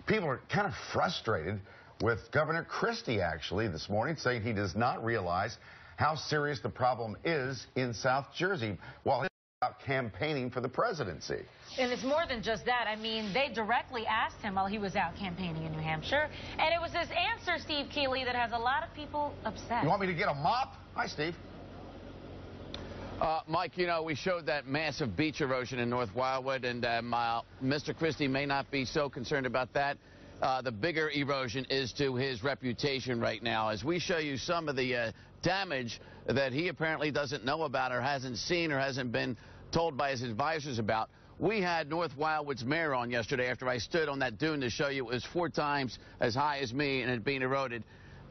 People are kind of frustrated with Governor Christie actually this morning, saying he does not realize how serious the problem is in South Jersey while he's out campaigning for the presidency. And it's more than just that. I mean, they directly asked him while he was out campaigning in New Hampshire, and it was his answer, Steve Keeley, that has a lot of people upset. You want me to get a mop? Hi, Steve. Mike, you know, we showed that massive beach erosion in North Wildwood, and Mr. Christie may not be so concerned about that. The bigger erosion is to his reputation right now. As we show you some of the damage that he apparently doesn't know about or hasn't seen or hasn't been told by his advisors about. We had North Wildwood's mayor on yesterday after I stood on that dune to show you it was 4 times as high as me and it being eroded.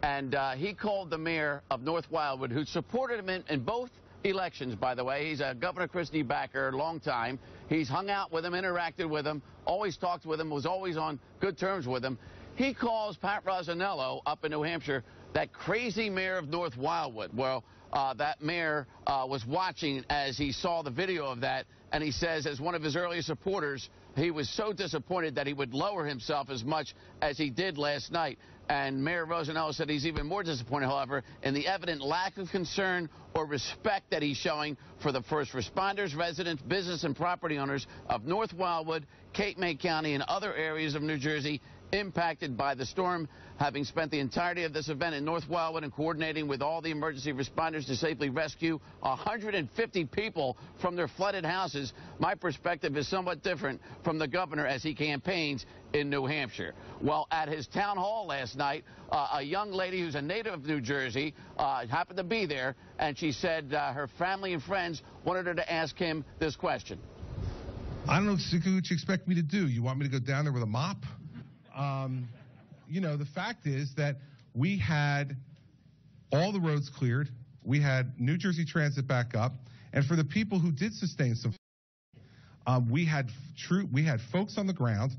And he called the mayor of North Wildwood, who supported him in both elections, by the way. He's a Governor Christie backer, long time. He's hung out with him, interacted with him, always talked with him, was always on good terms with him. He calls Pat Rosanello up in New Hampshire that crazy mayor of North Wildwood. Well, that mayor was watching as he saw the video of that, and he says, as one of his earliest supporters, he was so disappointed that he would lower himself as much as he did last night. And Mayor Rosanello said he's even more disappointed, however, in the evident lack of concern or respect that he's showing for the first responders, residents, business and property owners of North Wildwood, Cape May County, and other areas of New Jersey impacted by the storm. Having spent the entirety of this event in North Wildwood and coordinating with all the emergency responders to safely rescue 150 people from their flooded houses, my perspective is somewhat different from the governor as he campaigns in New Hampshire. Well, at his town hall last night, a young lady who's a native of New Jersey happened to be there, and she said her family and friends wanted her to ask him this question. I don't know what you expect me to do. You want me to go down there with a mop? You know, the fact is that we had all the roads cleared. We had New Jersey Transit back up. And for the people who did sustain some, we had folks on the ground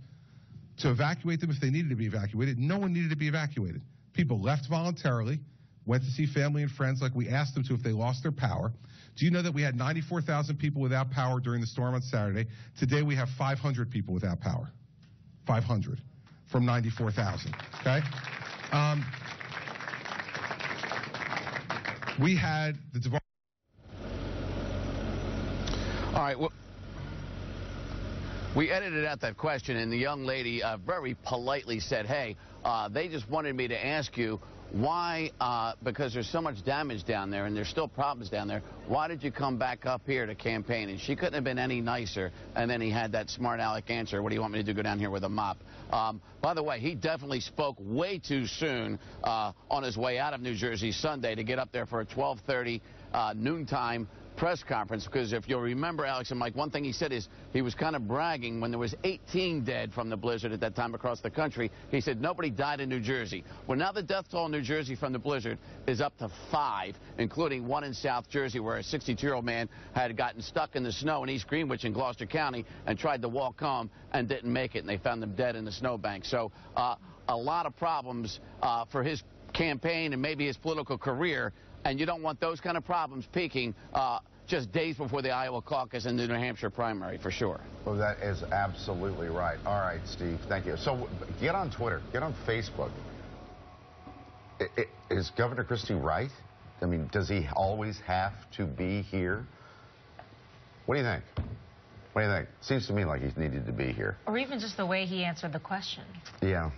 to evacuate them if they needed to be evacuated. No one needed to be evacuated. People left voluntarily, went to see family and friends like we asked them to if they lost their power. Do you know that we had 94,000 people without power during the storm on Saturday? Today we have 500 people without power. 500 from 94,000, okay? We had the... All right, well, we edited out that question, and the young lady very politely said, hey, they just wanted me to ask you why, because there's so much damage down there and there's still problems down there, why did you come back up here to campaign? And she couldn't have been any nicer. And then he had that smart aleck answer, what do you want me to do, go down here with a mop? By the way, he definitely spoke way too soon on his way out of New Jersey Sunday to get up there for a 12:30 noontime press conference, because if you'll remember, Alex and Mike, one thing he said is he was kind of bragging when there was 18 dead from the blizzard at that time across the country. He said nobody died in New Jersey. Well, now the death toll in New Jersey from the blizzard is up to 5, including one in South Jersey where a 62-year-old man had gotten stuck in the snow in East Greenwich in Gloucester County and tried to walk home and didn't make it, and they found him dead in the snowbank. So a lot of problems for his campaign and maybe his political career, and you don't want those kind of problems peaking just days before the Iowa caucus and the New Hampshire primary, for sure. Well, that is absolutely right. All right, Steve, thank you. So get on Twitter, get on Facebook. Is Governor Christie right? I mean, does he always have to be here? What do you think? What do you think? Seems to me like he's needed to be here. Or even just the way he answered the question. Yeah.